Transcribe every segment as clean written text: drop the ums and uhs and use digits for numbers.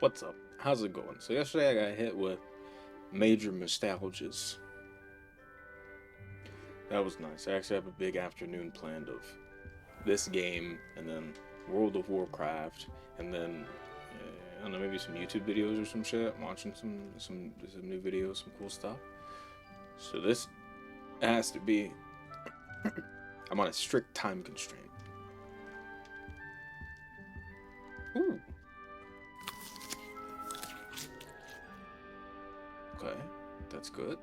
What's up? How's it going? So yesterday I got hit with major nostalgias. That was nice. I actually have a big afternoon planned of this game and then World of Warcraft and then I don't know, maybe some YouTube videos or some shit. I'm watching some new videos, some cool stuff. So this has to be I'm on a strict time constraint. Ooh. Okay, that's good.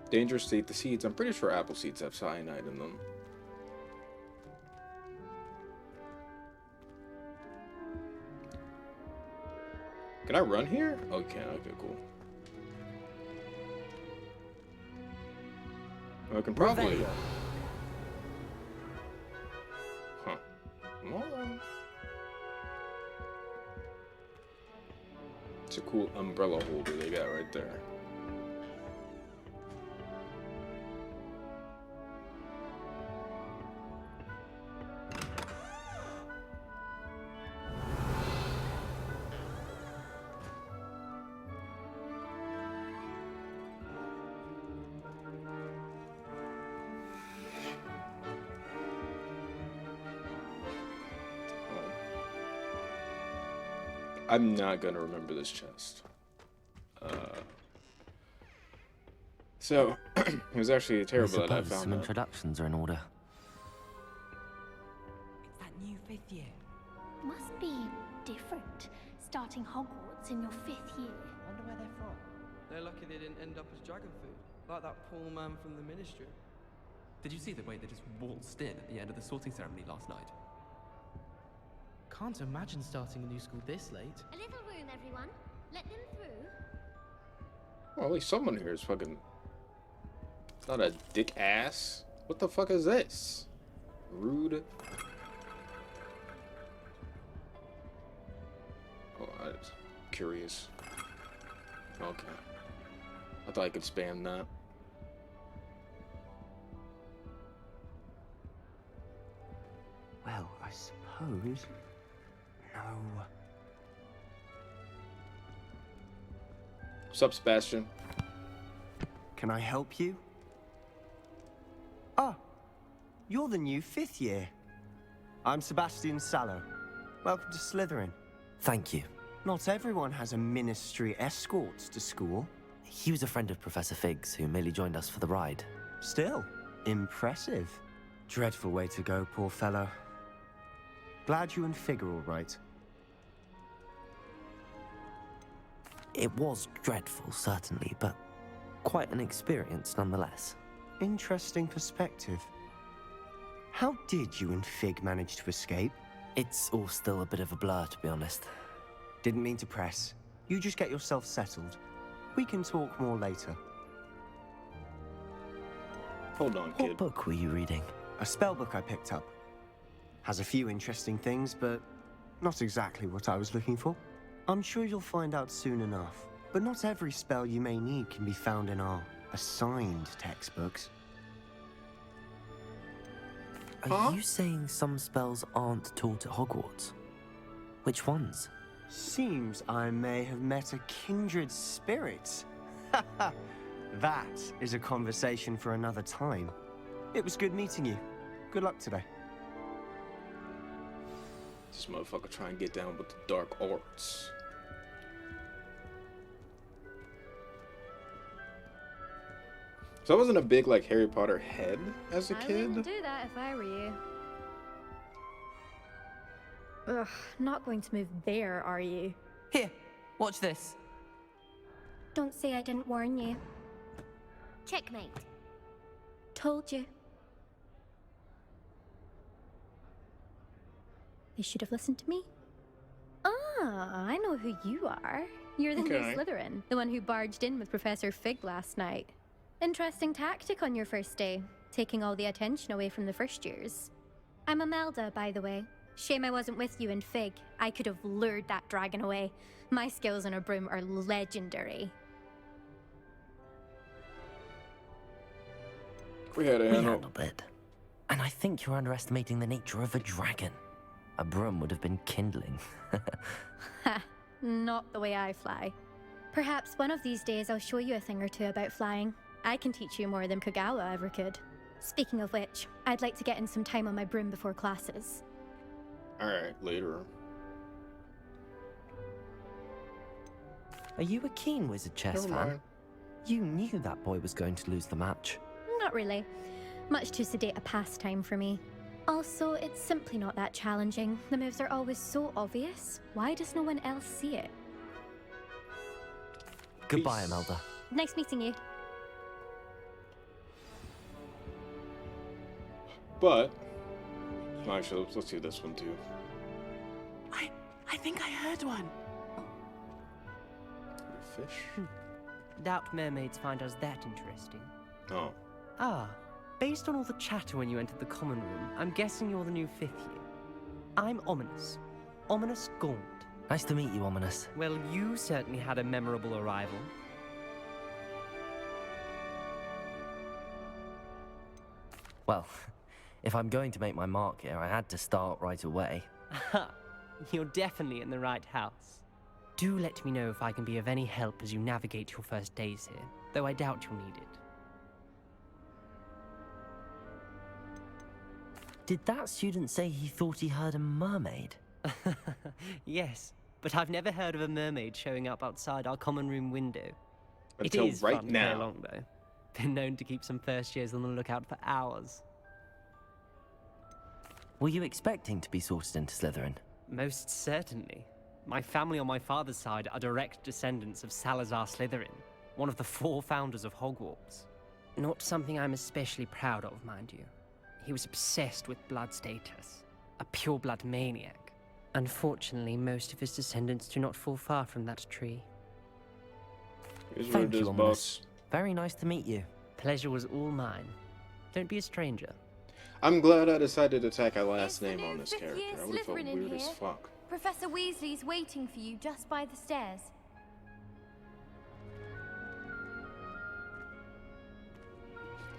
Dangerous to eat the seeds. I'm pretty sure apple seeds have cyanide in them. Can I run here? Oh, can. Okay, cool. I can probably... Huh. Come on. It's a cool umbrella holder they got right there. I'm not gonna remember this chest. So it was actually terrible that I found some that. introductions are in order. It's that new 5th year. Must be different, starting Hogwarts in your 5th year. Wonder where they're from. They're lucky they didn't end up as dragon food, like that poor man from the ministry. Did you see the way they just waltzed in at the end of the sorting ceremony last night? Can't imagine starting a new school this late. A little room, everyone. Let them through. Well, at least someone here is fucking... It's not a dick ass. What the fuck is this? Rude. Oh, I was curious. Okay. I thought I could spam that. Well, I suppose... No. What's up, Sebastian? Can I help you? Ah, you're the new 5th year. I'm Sebastian Sallow. Welcome to Slytherin. Thank you. Not everyone has a ministry escort to school. He was a friend of Professor Fig's who merely joined us for the ride. Still, impressive. Dreadful way to go, poor fellow. Glad you and Fig are all right. It was dreadful, certainly, but quite an experience nonetheless. Interesting perspective. How did you and Fig manage to escape? It's all still a bit of a blur, to be honest. Didn't mean to press. You just get yourself settled. We can talk more later. Hold on, What kid. book were you reading? A spell book I picked up. Has a few interesting things, but not exactly what I was looking for. I'm sure you'll find out soon enough. But not every spell you may need can be found in our assigned textbooks. Are you saying some spells aren't taught at Hogwarts? Which ones? Seems I may have met a kindred spirit. That is a conversation for another time. It was good meeting you. Good luck today. This motherfucker trying to get down with the dark arts. So I wasn't a big, like, Harry Potter head as a I kid. wouldn't do that if I were you. Ugh, not going to move there, are you? Here, watch this. Don't say I didn't warn you. Checkmate. Told you. They should have listened to me. Ah, I know who you are. You're the new Okay. Slytherin, the one who barged in with Professor Fig last night. Interesting tactic on your first day, taking all the attention away from the first years. I'm Imelda, by the way. Shame I wasn't with you in Fig. I could have lured that dragon away. My skills on a broom are legendary. We had a We handle. handled it. And I think you're underestimating the nature of a dragon. A broom would have been kindling. Ha! Not the way I fly. Perhaps one of these days I'll show you a thing or two about flying. I can teach you more than Kagawa ever could. Speaking of which, I'd like to get in some time on my broom before classes. Alright, later. Are you a keen Wizard chess Never fan? mind. You knew that boy was going to lose the match. Not really. Much too sedate a pastime for me. Also, it's simply not that challenging. The moves are always so obvious. Why does no one else see it? Goodbye, Peace. Imelda. Nice meeting you. But, actually, let's do this one too. I think I heard one. Fish? Doubt mermaids find us that interesting. Oh. Ah, based on all the chatter when you entered the common room, I'm guessing you're the new 5th year. I'm Ominous. Ominous Gaunt. Nice to meet you, Ominous. Well, you certainly had a memorable arrival. Well, if I'm going to make my mark here, I had to start right away. Aha, you're definitely in the right house. Do let me know if I can be of any help as you navigate your first days here, though I doubt you'll need it. Did that student say he thought he heard a mermaid? Yes, but I've never heard of a mermaid showing up outside our common room window. Until it is right fun to play now. along, though. Been known to keep some first years on the lookout for hours. Were you expecting to be sorted into Slytherin? Most certainly. My family on my father's side are direct descendants of Salazar Slytherin, one of the 4 founders of Hogwarts. Not something I'm especially proud of, mind you. He was obsessed with blood status, a pure-blood maniac. Unfortunately, most of his descendants do not fall far from that tree. Here's what Thank it you, is, Ominous. boss. Very nice to meet you. Pleasure was all mine. Don't be a stranger. I'm glad I decided to tack a It's last the name new on this 5th character. year I would have felt Slytherin in weird as here. fuck. Professor Weasley's waiting for you just by the stairs.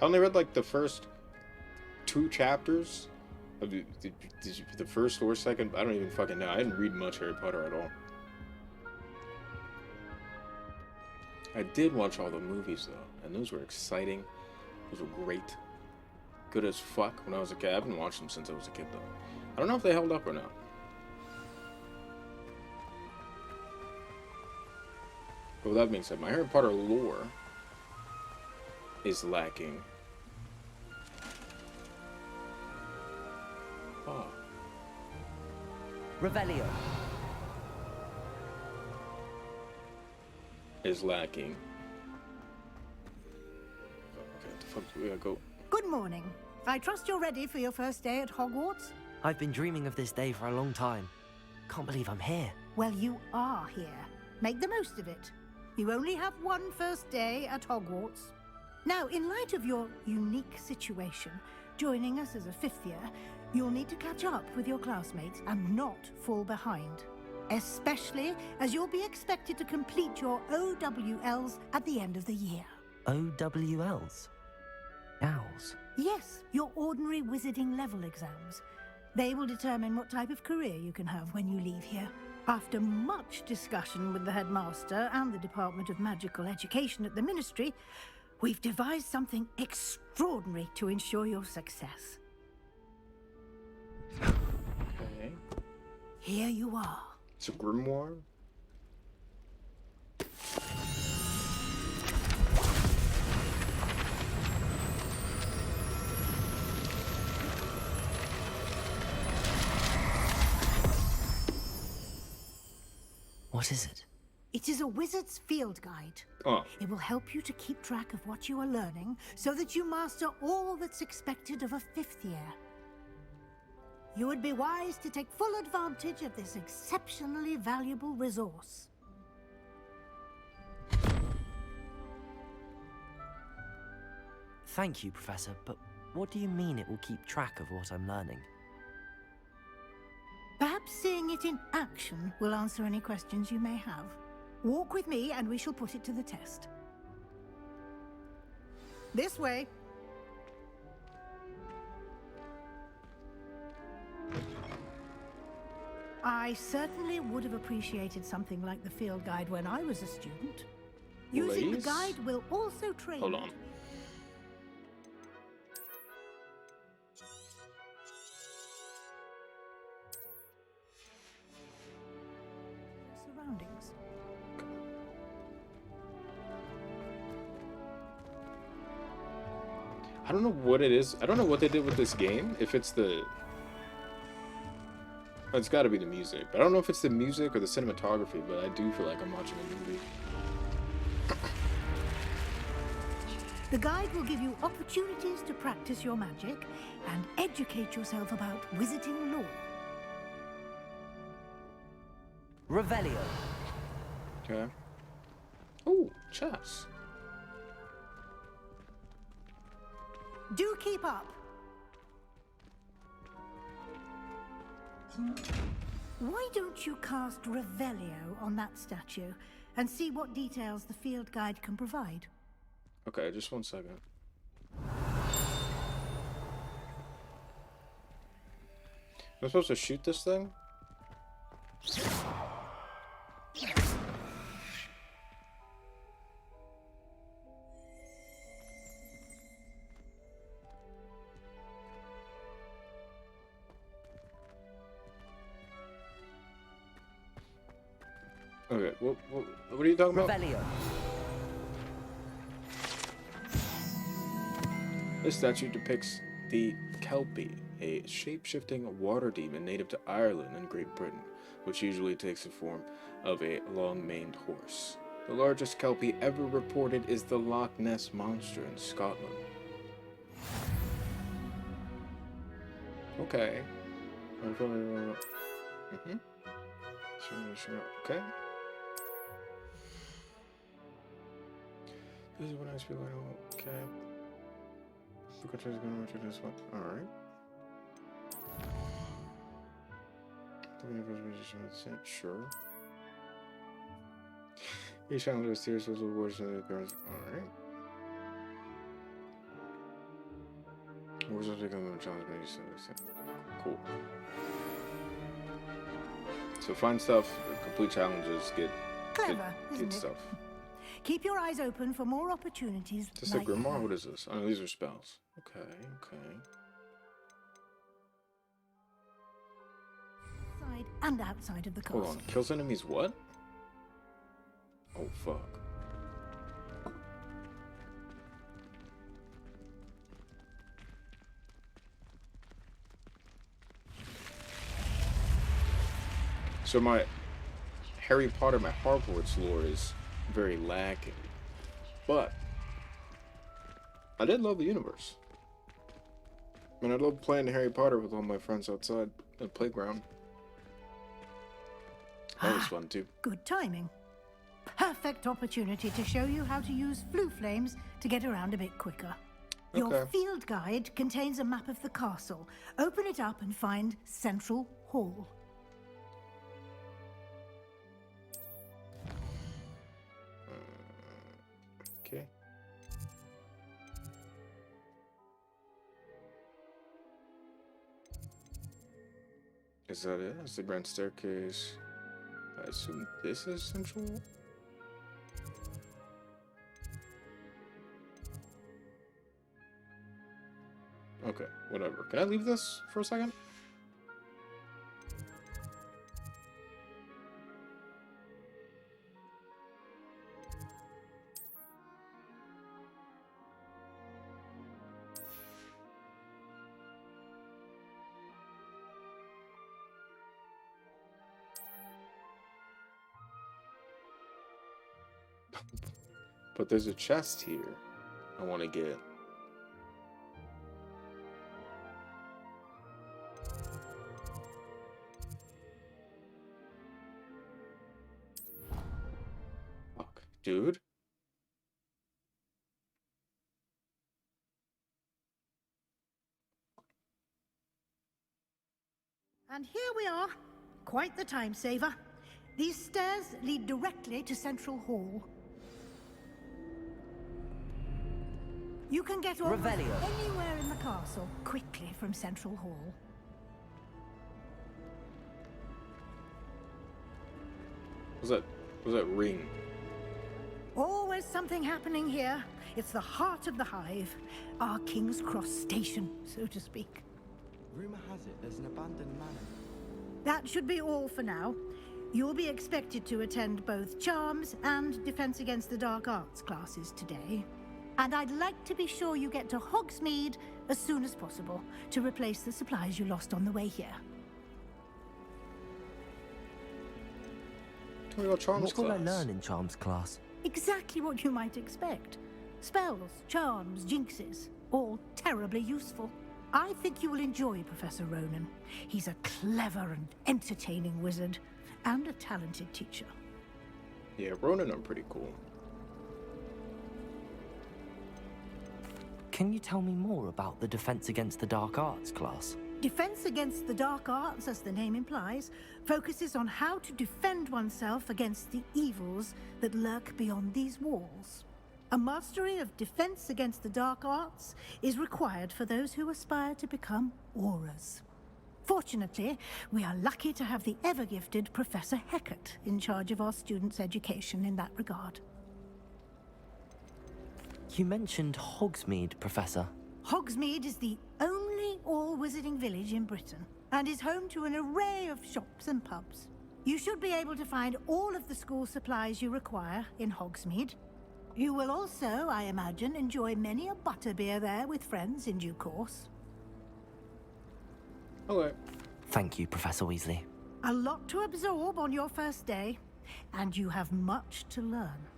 I only read like the first 2 chapters of the first or second. I don't even fucking know. I didn't read much Harry Potter at all. I did watch all the movies though, and those were exciting. Those were great. Good as fuck when I was a kid. I haven't watched them since I was a kid though. I don't know if they held up or not. But with that being said, my Harry Potter lore is lacking. Oh. Revelio. Is lacking. Okay, the fuck do we gotta go? Good morning. I trust you're ready for your first day at Hogwarts? I've been dreaming of this day for a long time. Can't believe I'm here. Well, you are here. Make the most of it. You only have one first day at Hogwarts. Now, in light of your unique situation, joining us as a 5th year, you'll need to catch up with your classmates and not fall behind. Especially as you'll be expected to complete your OWLs at the end of the year. OWLs? Owls? Yes, your ordinary wizarding level exams. They will determine what type of career you can have when you leave here. After much discussion with the headmaster and the Department of Magical Education at the Ministry, we've devised something extraordinary to ensure your success. Okay. Here you are. It's a grimoire. What is it? It is a wizard's field guide. Oh. It will help you to keep track of what you are learning so that you master all that's expected of a 5th year. You would be wise to take full advantage of this exceptionally valuable resource. Thank you, Professor, but what do you mean it will keep track of what I'm learning? Perhaps seeing it in action will answer any questions you may have. Walk with me and we shall put it to the test. This way. I certainly would have appreciated something like the field guide when I was a student. Using the Please? guide will also train Hold you on. your surroundings. I don't know what it is. I don't know what they did with this game. If it's the... It's got to be the music. But I don't know if it's the music or the cinematography, but I do feel like I'm watching a movie. The guide will give you opportunities to practice your magic and educate yourself about wizarding lore. Revelio. Okay. Ooh, chess. Do keep up. Why don't you cast Revelio on that statue and see what details the field guide can provide? Okay, just 1 second. Am I supposed to shoot this thing? Okay, what are you talking about? Revelio. This statue depicts the Kelpie, a shape-shifting water demon native to Ireland and Great Britain, which usually takes the form of a long-maned horse. The largest Kelpie ever reported is the Loch Ness Monster in Scotland. Okay. Okay. This is what I speak like. Okay. Is going to this one. Alright. Sure. Each challenge is serious with words and appearance. Alright. Words of becoming a challenge makes sense. Cool. So find stuff, complete challenges, get Clever, isn't it? stuff. Keep your eyes open for more opportunities. Is this a grimoire? What is this? Oh, these are spells. Okay, okay. Inside and outside of the castle. Hold on. Kills enemies what? Oh, fuck. So my Harry Potter, my Hogwarts lore is very lacking. But I did love the universe. I mean, I love playing Harry Potter with all my friends outside the playground. That was fun too. Good timing. Perfect opportunity to show you how to use flue flames to get around a bit quicker. Your Okay. field guide contains a map of the castle. Open it up and find Central Hall. Okay. Is that it? That's the grand staircase. I assume this is central? Okay, whatever. Can I leave this for a second? But there's a chest here I want to get. Fuck, dude. And here we are. Quite the time saver. These stairs lead directly to Central Hall. You can get almost Revelio. anywhere in the castle quickly from Central Hall. What's that? What's that ring? Always something happening here. It's the heart of the hive. Our King's Cross station, so to speak. Rumor has it there's an abandoned manor. That should be all for now. You'll be expected to attend both Charms and Defense Against the Dark Arts classes today. And I'd like to be sure you get to Hogsmeade as soon as possible to replace the supplies you lost on the way here. Tell me about Charms What will I class. learn in Charms class? Exactly what you might expect. Spells, charms, jinxes, all terribly useful. I think you will enjoy Professor Ronan. He's a clever and entertaining wizard, and a talented teacher. Yeah, Ronan are pretty cool. Can you tell me more about the Defense Against the Dark Arts class? Defense Against the Dark Arts, as the name implies, focuses on how to defend oneself against the evils that lurk beyond these walls. A mastery of Defense Against the Dark Arts is required for those who aspire to become auras. Fortunately, we are lucky to have the ever-gifted Professor Hecat in charge of our students' education in that regard. You mentioned Hogsmeade, Professor. Hogsmeade is the only all-wizarding village in Britain, and is home to an array of shops and pubs. You should be able to find all of the school supplies you require in Hogsmeade. You will also, I imagine, enjoy many a butterbeer there with friends in due course. Okay. Thank you, Professor Weasley. A lot to absorb on your first day, and you have much to learn.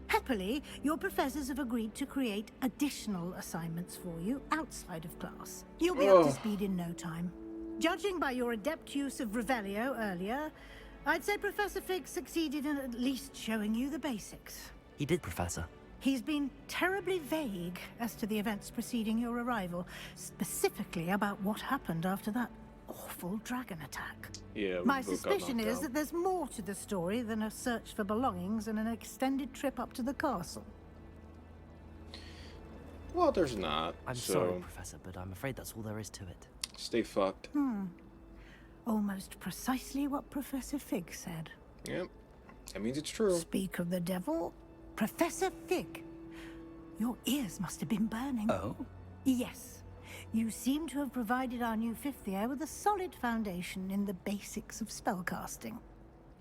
Happily, your professors have agreed to create additional assignments for you outside of class. You'll be up to speed in no time. Judging by your adept use of Revelio earlier, I'd say Professor Fig succeeded in at least showing you the basics. He did, Professor. He's been terribly vague as to the events preceding your arrival, specifically about what happened after that awful dragon attack. Yeah, My suspicion is that there's more to the story than a search for belongings and an extended trip up to the castle. Well, there's not. I'm sorry, Professor, but I'm afraid that's all there is to it. Stay fucked. Almost precisely what Professor Fig said. Yep. That means it's true. Speak of the devil, Professor Fig. Your ears must have been burning. Oh? Yes. You seem to have provided our new fifth year with a solid foundation in the basics of spellcasting.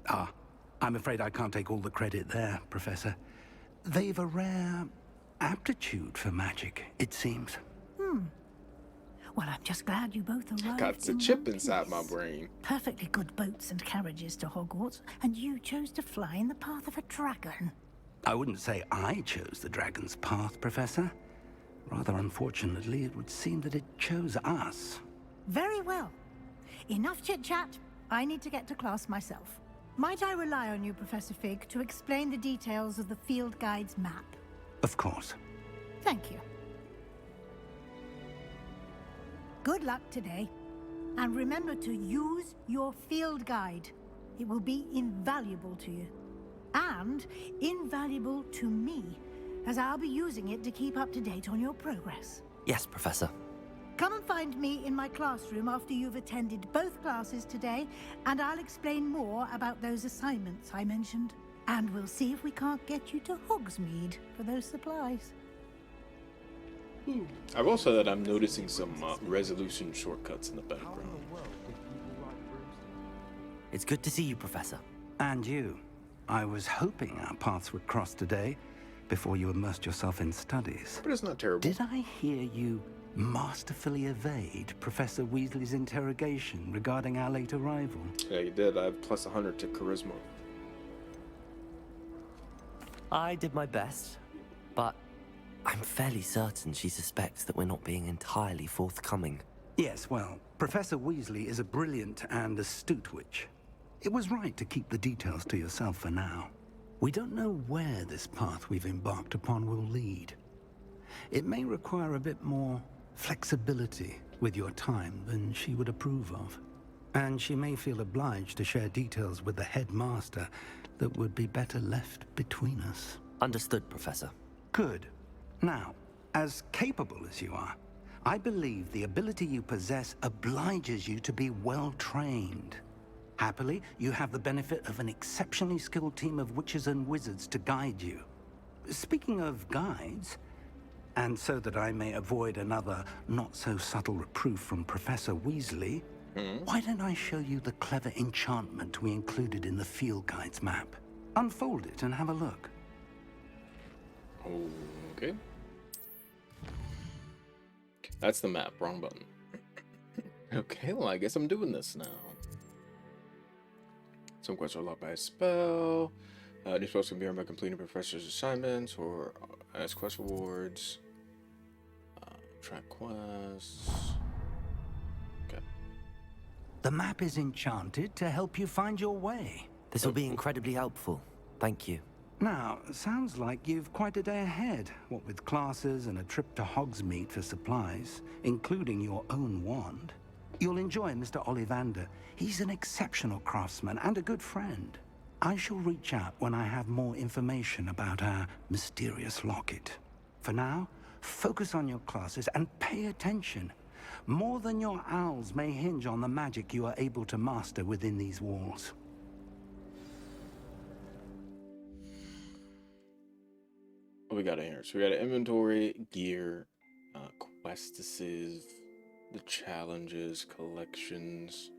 Ah, I'm afraid I can't take all the credit there, Professor. They've a rare aptitude for magic, it seems. Well, I'm just glad you both arrived. Got a chip inside my brain. Perfectly good boats and carriages to Hogwarts, and you chose to fly in the path of a dragon. I wouldn't say I chose the dragon's path, Professor. Rather unfortunately, it would seem that it chose us. Very well. Enough chit-chat. I need to get to class myself. Might I rely on you, Professor Fig, to explain the details of the field guide's map? Of course. Thank you. Good luck today. And remember to use your field guide. It will be invaluable to you. And invaluable to me, as I'll be using it to keep up to date on your progress. Yes, Professor. Come and find me in my classroom after you've attended both classes today, and I'll explain more about those assignments I mentioned. And we'll see if we can't get you to Hogsmeade for those supplies. I will say that I'm noticing some resolution shortcuts in the background. It's good to see you, Professor. And you. I was hoping our paths would cross today, before you immersed yourself in studies. But it's not terrible. Did I hear you masterfully evade Professor Weasley's interrogation regarding our late arrival? Yeah, you did. I have plus 100 to charisma. I did my best, but I'm fairly certain she suspects that we're not being entirely forthcoming. Yes, well, Professor Weasley is a brilliant and astute witch. It was right to keep the details to yourself for now. We don't know where this path we've embarked upon will lead. It may require a bit more flexibility with your time than she would approve of. And she may feel obliged to share details with the headmaster that would be better left between us. Understood, Professor. Good. Now, as capable as you are, I believe the ability you possess obliges you to be well trained. Happily, you have the benefit of an exceptionally skilled team of witches and wizards to guide you. Speaking of guides, and so that I may avoid another not-so-subtle reproof from Professor Weasley, why don't I show you the clever enchantment we included in the field guide's map? Unfold it and have a look. Okay. That's the map. Wrong button. Okay, well, I guess I'm doing this now. Some quests are locked by a spell. New spells can be earned by completing professor's assignments or as quest rewards. Track quests. Okay. The map is enchanted to help you find your way. This will be incredibly helpful. Thank you. Now, sounds like you've quite a day ahead, what with classes and a trip to Hogsmeade for supplies, including your own wand. You'll enjoy Mr. Ollivander. He's an exceptional craftsman and a good friend. I shall reach out when I have more information about our mysterious locket. For now, focus on your classes and pay attention. More than your owls may hinge on the magic you are able to master within these walls. What we got in here? So we got an inventory, gear, questesses, the challenges, collections.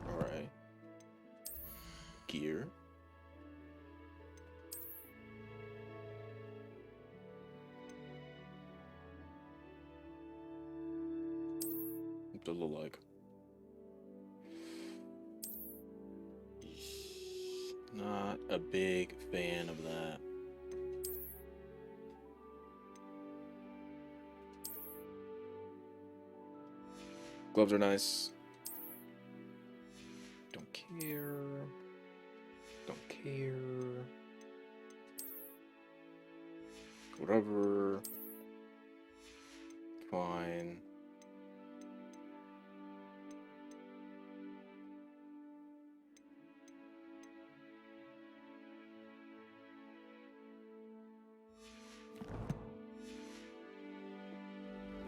Alright. Gear. What does it look like? Not a big fan of that. Gloves are nice. Don't care. Don't care. Whatever. Fine.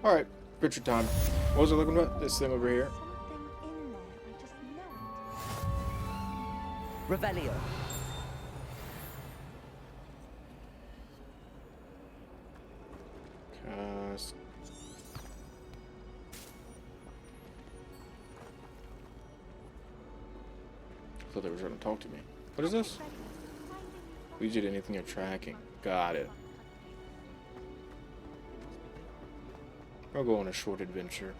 Alright, picture time. What was I looking at? This thing over here. Revelio. Cast. I thought they were trying to talk to me. What is this? We did anything you're tracking. Got it. I'll go on a short adventure.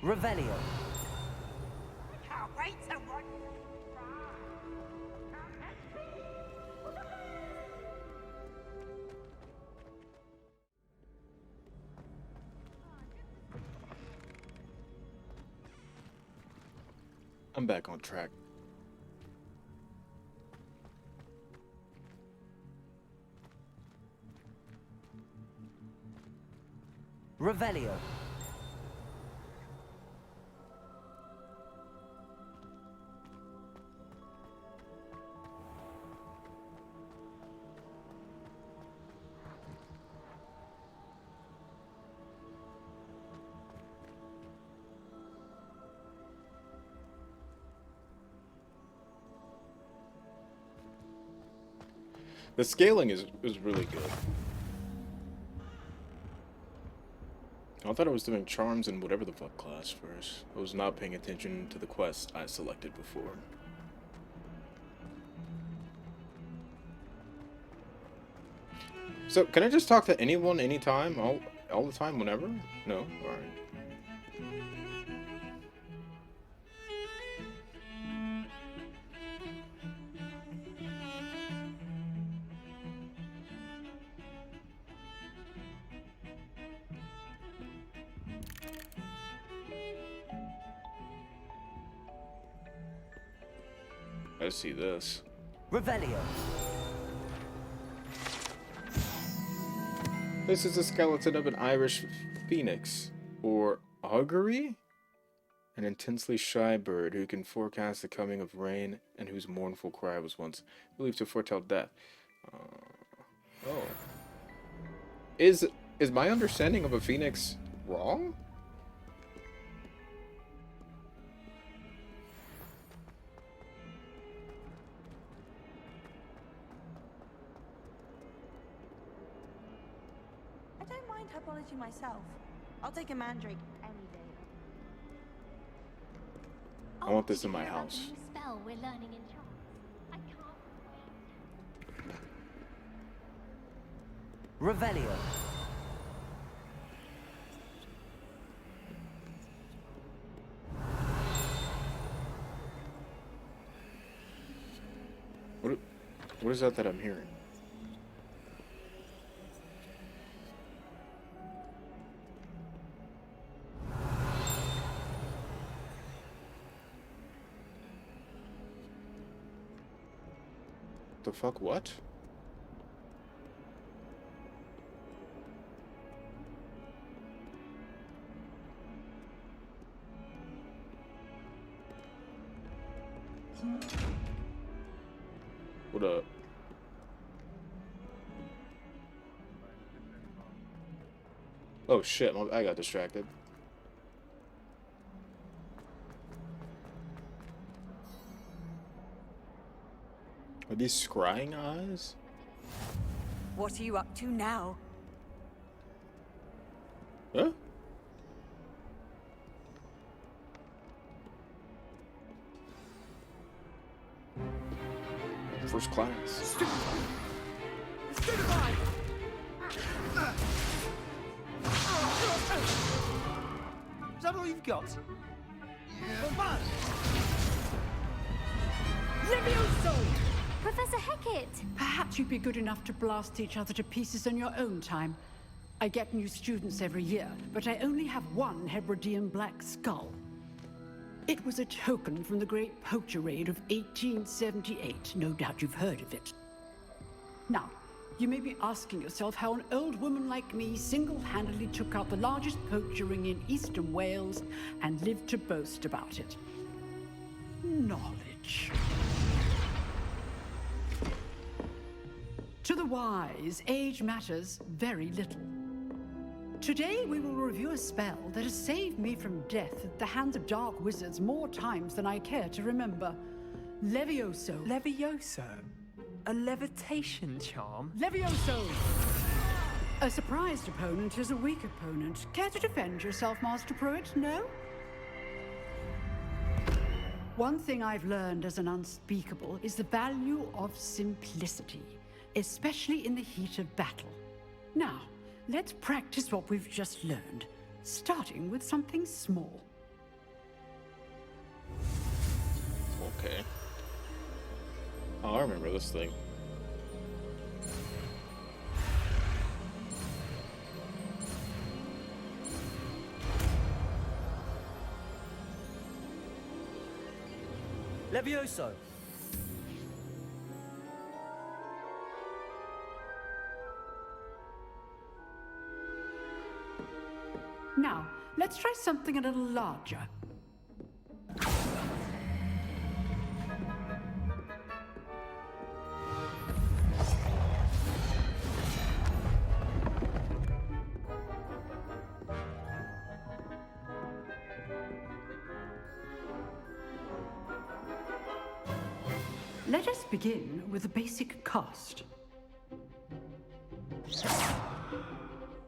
Revelio. Can't wait to watch. I'm back on track. Revelio. The scaling is really good. I thought I was doing charms in whatever the fuck class first. I was not paying attention to the quest I selected before. So, can I just talk to anyone, anytime, all the time, whenever? No? Alright. I see this. Revelio. This is a skeleton of an Irish phoenix, or augury? An intensely shy bird who can forecast the coming of rain and whose mournful cry was once believed to foretell death. Oh. Is my understanding of a phoenix wrong? I don't mind typology myself. I'll take a mandrake any day. I want this in my house. Spell we're learning in charms. I can't wait. Revelio. What is that I'm hearing? The fuck, what? What up? Oh shit, I got distracted. Are these scrying eyes? What are you up to now? Huh? First class. Is that all you've got? Levioso! Professor Hecat! Perhaps you'd be good enough to blast each other to pieces in your own time. I get new students every year, but I only have one Hebridean black skull. It was a token from the Great Poacher Raid of 1878. No doubt you've heard of it. Now, you may be asking yourself how an old woman like me single-handedly took out the largest poacher ring in eastern Wales and lived to boast about it. Knowledge. To the wise, age matters very little. Today we will review a spell that has saved me from death at the hands of dark wizards more times than I care to remember. Levioso. Levioso? A levitation charm? Levioso! A surprised opponent is a weak opponent. Care to defend yourself, Master Pruitt? No? One thing I've learned as an unspeakable is the value of simplicity, especially in the heat of battle. Now, let's practice what we've just learned, starting with something small. Okay. Oh, I remember this thing. Levioso. Now, let's try something a little larger. Let us begin with the basic cast.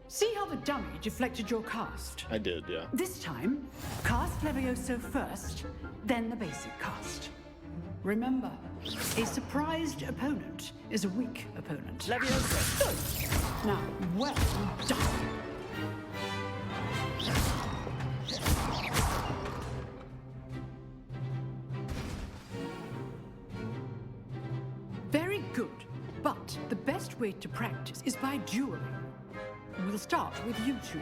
See how the dummy deflected your cast? I did, yeah. This time, cast Levioso first, then the basic cast. Remember, a surprised opponent is a weak opponent. Levioso! Good. Now, well done. Very good, but the best way to practice is by dueling. We'll start with you two.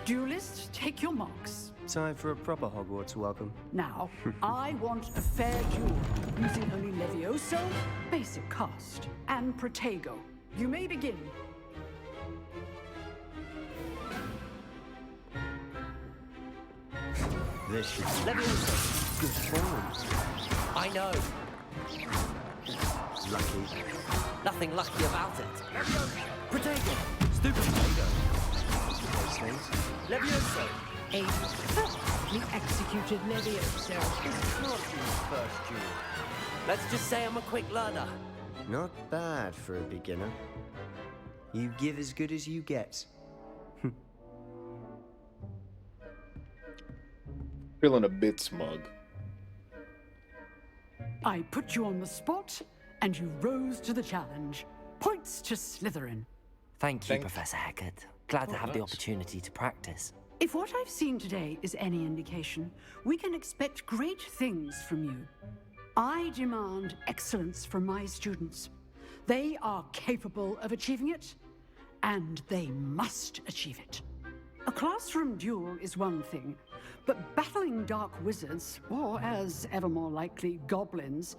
Duelists, take your marks. Time for a proper Hogwarts welcome. Now, I want a fair duel, using only Levioso, basic cast, and Protego. You may begin. This should be good form. I know. Lucky. Nothing lucky about it. Potato! Stupid potato! Those things. Levioso! A perfectly executed Levioso is not his first duel. Let's just say I'm a quick learner. Not bad for a beginner. You give as good as you get. Feeling a bit smug. I put you on the spot, and you rose to the challenge. Points to Slytherin. Thank you, Professor Hecat. Glad to have the nice. opportunity to practice. If what I've seen today is any indication, we can expect great things from you. I demand excellence from my students. They are capable of achieving it, and they must achieve it. A classroom duel is one thing, but battling dark wizards, or as ever more likely, goblins,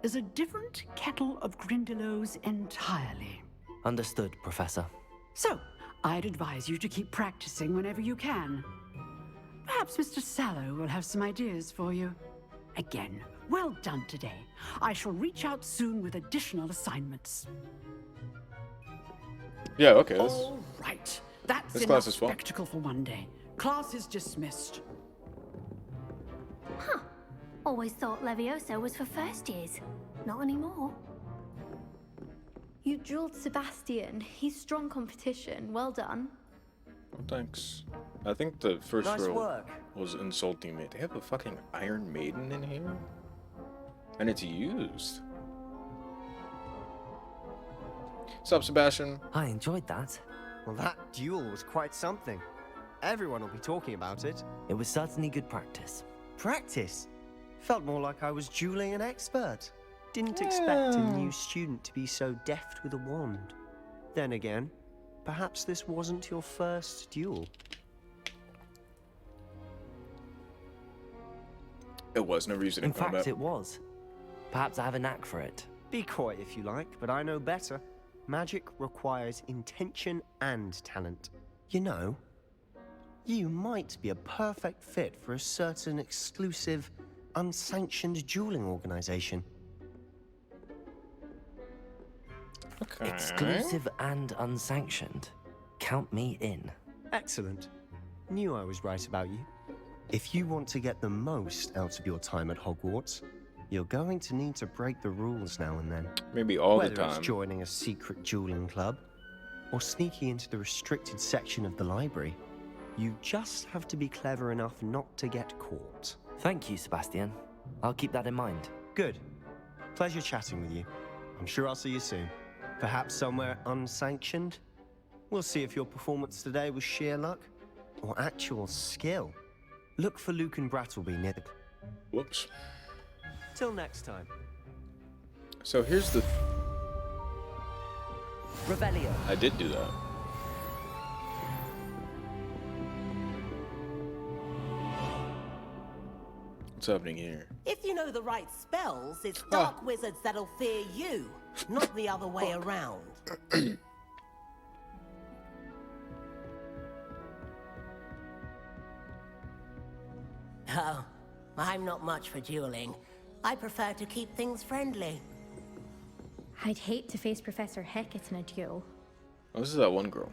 is a different kettle of Grindylows entirely. Understood, Professor. So, I'd advise you to keep practicing whenever you can. Perhaps Mr. Sallow will have some ideas for you. Again, well done today. I shall reach out soon with additional assignments. Yeah, okay. All right. That's this enough class is fun. spectacle for one day. Class is dismissed. Huh. Always thought Levioso was for first years. Not anymore. You drilled Sebastian. He's strong competition. Well done. Oh, thanks. I think the first Nice row work. was insulting me. They have a fucking Iron Maiden in here? And it's used. What's up, Sebastian? I enjoyed that. Well, that duel was quite something. Everyone will be talking about it. It was certainly good practice. Practice? Felt more like I was dueling an expert. Didn't expect a new student to be so deft with a wand. Then again, perhaps this wasn't your first duel. It was. Never used it in In fact, combat. it was. Perhaps I have a knack for it. Be coy if you like, but I know better. Magic requires intention and talent. You know, you might be a perfect fit for a certain exclusive, unsanctioned dueling organization. Okay. Exclusive and unsanctioned. Count me in. Excellent. Knew I was right about you. If you want to get the most out of your time at Hogwarts, you're going to need to break the rules now and then. Maybe all Whether the time. it's joining a secret dueling club, or sneaking into the restricted section of the library, you just have to be clever enough not to get caught. Thank you, Sebastian. I'll keep that in mind. Good. Pleasure chatting with you. I'm sure I'll see you soon. Perhaps somewhere unsanctioned? We'll see if your performance today was sheer luck or actual skill. Look for Luke and Brattleby near the... Whoops. Till next time. So here's the... Revelio. I did do that. What's happening here? If you know the right spells, it's dark wizards that'll fear you, not the other way around. Oh, I'm not much for dueling. I prefer to keep things friendly. I'd hate to face Professor Hecat in a duel. Oh, this is that one girl.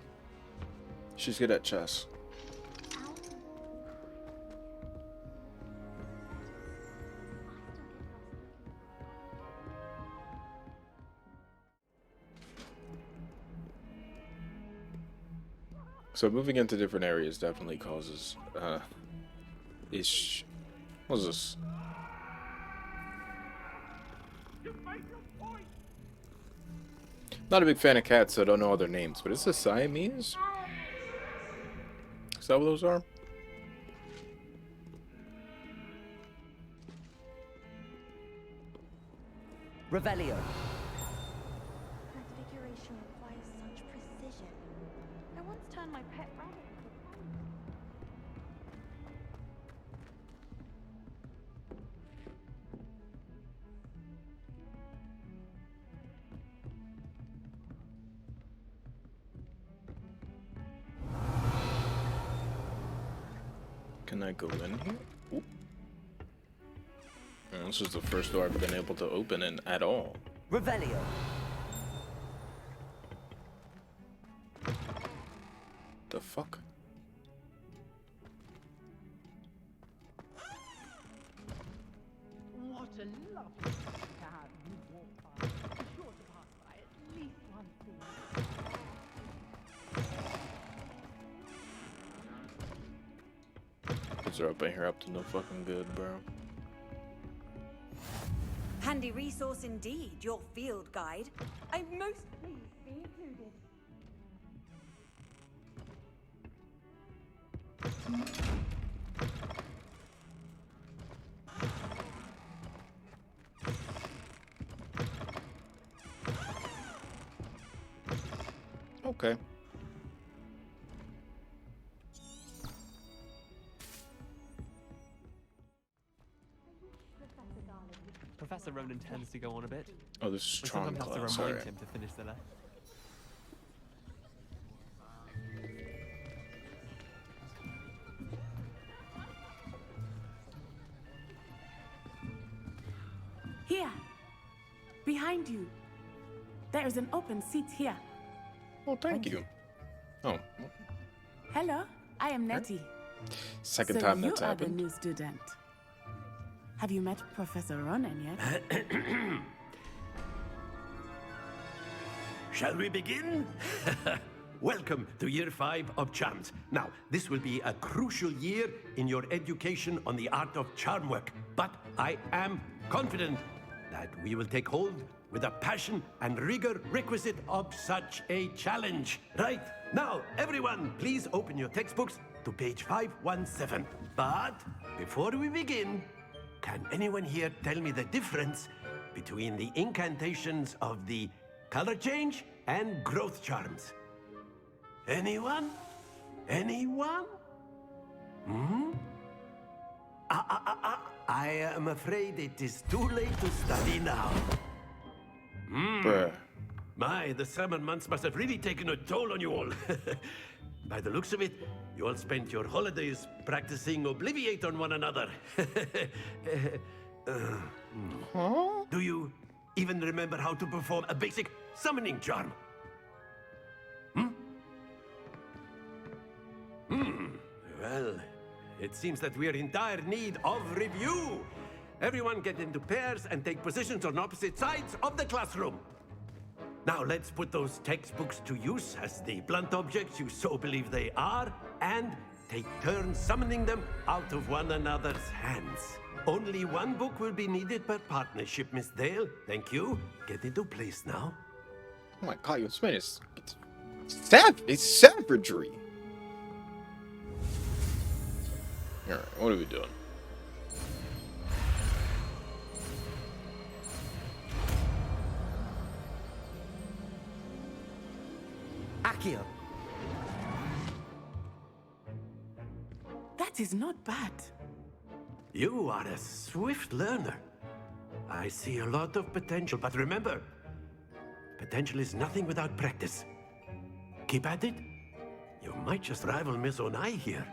She's good at chess. So moving into different areas definitely causes what's this? Not a big fan of cats, so I don't know all their names, but is this Siamese? Is that what those are? Revelio. Transfiguration requires such precision. I once turned my pet rabbit into a Can I go in here? Oop. Oh, this is the first door I've been able to open in at all. Revelio. The fuck? What a lovely cab you walk past. Be sure to pass by at least once a week. Kids are up in here up to no fucking good, bro. Handy resource indeed, your field guide. I'm most pleased to be included. Okay. Professor Ronan tends to go on a bit. Oh, this is We Tron sometimes have to class, remind alright. him to finish the lesson. Here, behind you. There is an open seat here. Oh, thank you. Oh, Hello, I am Nettie. second time So that's you are the happened. new student. Have you met Professor Ronan yet? Shall we begin? Welcome to Year 5 of Charms. Now, this will be a crucial year in your education on the art of charm work, but I am confident that we will take hold with the passion and rigor requisite of such a challenge. Right, now, everyone, please open your textbooks to page 517. But before we begin, can anyone here tell me the difference between the incantations of the color change and growth charms? Anyone? Anyone? Hmm? I am afraid it is too late to study now. Bruh. My, the summer months must have really taken a toll on you all. By the looks of it, you all spent your holidays practicing Obliviate on one another. Do you even remember how to perform a basic summoning charm? Well, it seems that we are in dire need of review. Everyone get into pairs and take positions on opposite sides of the classroom. Now let's put those textbooks to use as the blunt objects you so believe they are, and take turns summoning them out of one another's hands. Only one book will be needed per partnership, Miss Dale. Thank you. Get into place now. Oh my god, this man is it's savagery. Alright, what are we doing? Accio. That is not bad. You are a swift learner. I see a lot of potential, but remember, potential is nothing without practice. Keep at it. You might just rival Miss Onai here.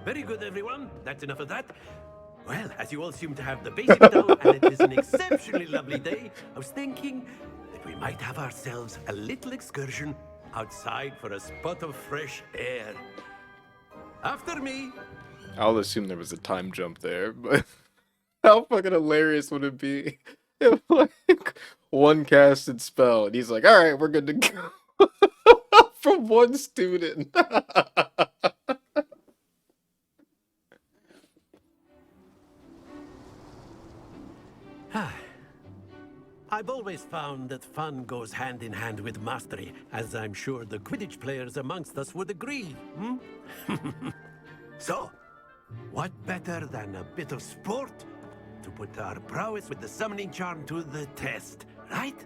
Very good, everyone. That's enough of that. Well, as you all seem to have the basics down, and it is an exceptionally lovely day, I was thinking that we might have ourselves a little excursion outside for a spot of fresh air. After me. I'll assume there was a time jump there, but how fucking hilarious would it be if, like, one casted spell and he's like, alright, we're good to go. From one student. I've always found that fun goes hand in hand with mastery, as I'm sure the Quidditch players amongst us would agree. So, what better than a bit of sport to put our prowess with the summoning charm to the test, right?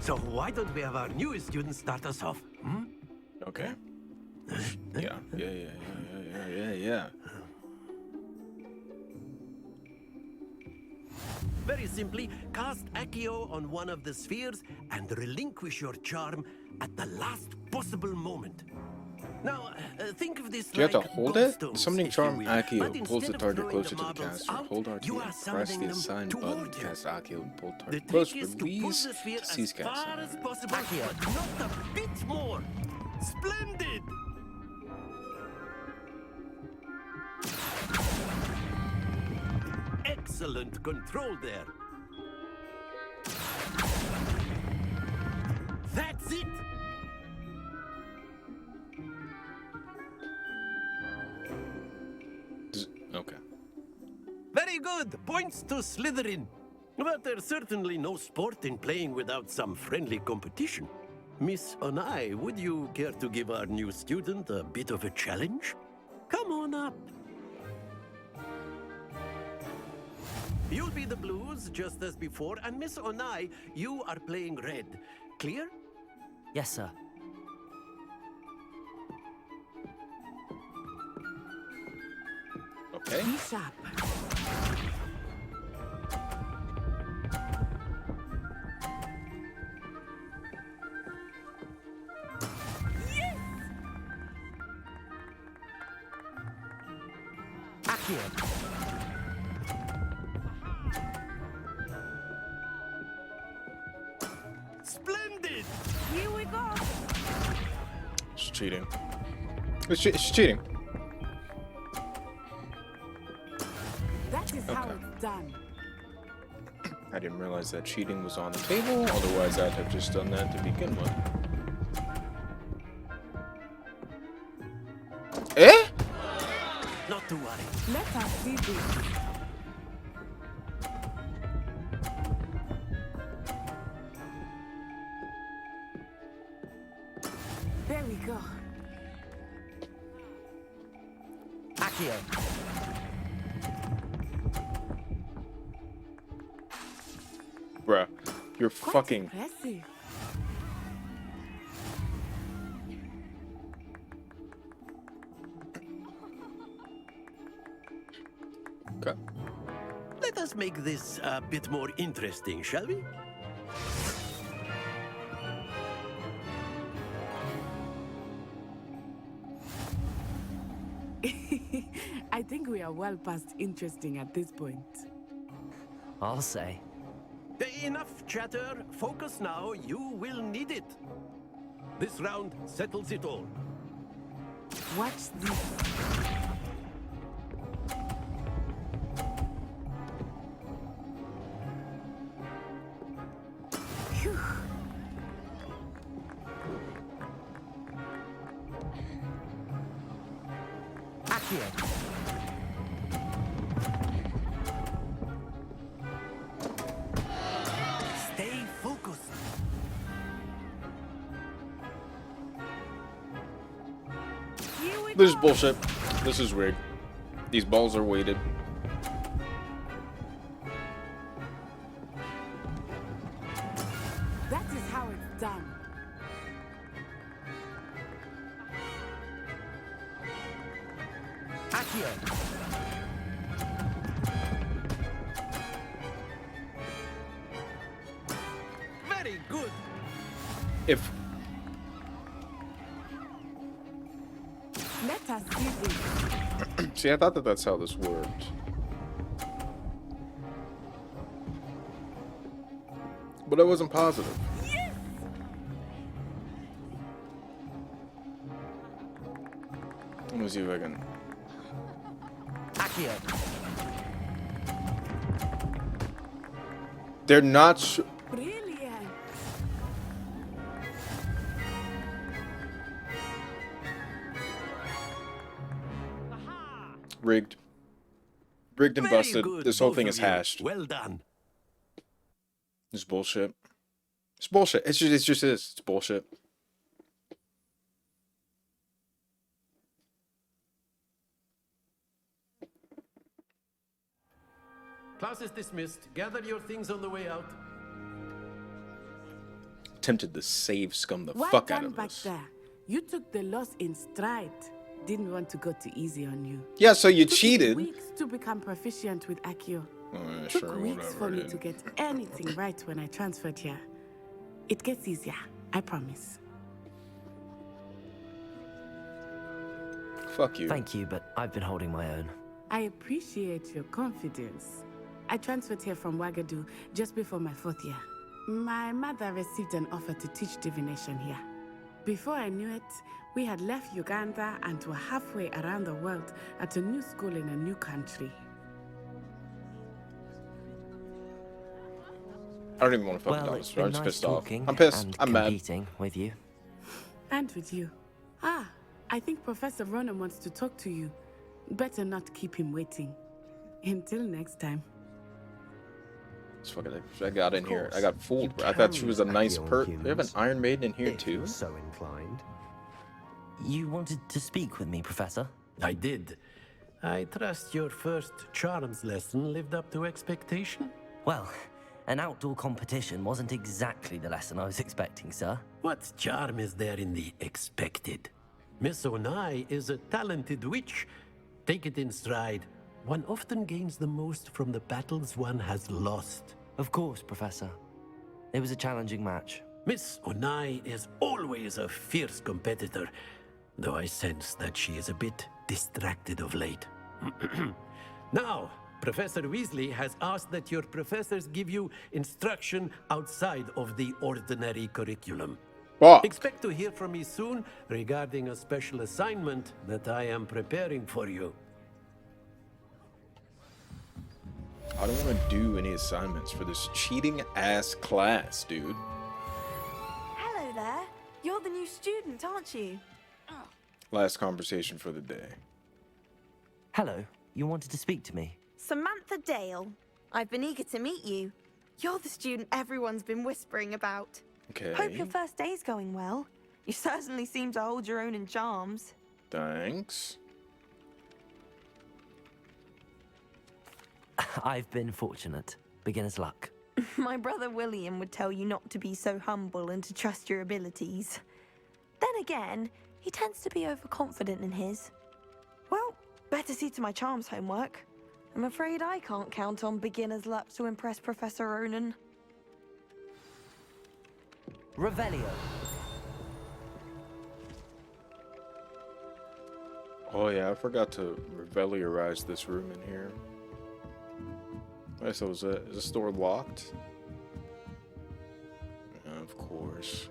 So why don't we have our newest student start us off? Okay. Yeah. Very simply, cast Accio on one of the spheres and relinquish your charm at the last possible moment. Now, think of this Do you have like to hold it? gobstones, Summoning if you Charm will. Accio But pulls the instead of target throwing closer to the marbles caster. out, Hold RT you are and press summoning the them assigned button towards to you. cast Accio and pull The target trick close. is to pull Release the sphere to cease as far casting. as possible, but not a bit more. Splendid! Excellent control there. That's it! Okay. Very good. Points to Slytherin. But there's certainly no sport in playing without some friendly competition. Miss Onai, would you care to give our new student a bit of a challenge? Come on up. You'll be the blues, just as before, and Miss Onai, you are playing red. Clear? Yes, sir. Okay. Be sharp. Accio. Splendid! Here we go. It's cheating. It's cheating. That is how Okay. it's done. I didn't realize that cheating was on the table. Otherwise, I'd have just done that to begin with. Eh? Not to worry. Let us see this. There we go. Accio. Bruh, you're Quite fucking... impressive. Okay. Let us make this a bit more interesting, shall we? I think we are well past interesting at this point. I'll say. Enough chatter. Focus now. You will need it. This round settles it all. Watch this. Phew. Accio. Stay focused. Here we This is go. bullshit. This is rigged. These balls are weighted. That is how it's done. Accio. Very good. If... Let us see this. See, I thought that that's how this worked. But I wasn't positive. Let me see if I can... Accio. They're not... Brilliant. Rigged. Rigged and Very busted. good, This whole both thing of is you. hashed. Well done. It's bullshit. It's bullshit. It just is. It's bullshit. Class is dismissed. Gather your things on the way out. Tempted to save scum the Well fuck out done of back this. there. You took the loss in stride. Didn't want to go too easy on you. Yeah, so you Took me cheated. weeks to become proficient with Accio. Took Sure, weeks whatever. for me to get anything right when I transferred here. It gets easier, I promise. Fuck you. Thank you, but I've been holding my own. I appreciate your confidence. I transferred here from Wagadu just before my 4th year. My mother received an offer to teach divination here. Before I knew it, we had left Uganda and were halfway around the world at a new school in a new country. I don't even want to fucking Well, know it's this. been I'm just nice pissed off. talking I'm pissed. and I'm mad. competing with you. And with you. I think Professor Ronan wants to talk to you. Better not keep him waiting. Until next time. It's fucking. I got in here. I got fooled. You Bro. I thought she can was a nice act perk. on We have an humans, Iron Maiden in here if too. you're so inclined. You wanted to speak with me, Professor? I did. I trust your first charms lesson lived up to expectation? Well, an outdoor competition wasn't exactly the lesson I was expecting, sir. What charm is there in the expected? Miss Onai is a talented witch. Take it in stride. One often gains the most from the battles one has lost. Of course, Professor. It was a challenging match. Miss Onai is always a fierce competitor, though I sense that she is a bit distracted of late. Now, Professor Weasley has asked that your professors give you instruction outside of the ordinary curriculum. What? Expect to hear from me soon regarding a special assignment that I am preparing for you. I don't want to do any assignments for this cheating ass class, dude. Hello there. You're the new student, aren't you? Last conversation for the day. Hello, you wanted to speak to me? Samantha Dale. I've been eager to meet you. You're the student everyone's been whispering about. Okay. Hope your first day's going well. You certainly seem to hold your own in charms. Thanks. I've been fortunate. Beginner's luck. My brother William would tell you not to be so humble and to trust your abilities. Then again, he tends to be overconfident in his. Well, better see to my charms homework. I'm afraid I can't count on beginner's luck to impress Professor Ronan. Revelio. Oh yeah, I forgot to reveliorize this room in here. Alright, so is the store locked? Of course.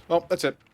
Well, that's it.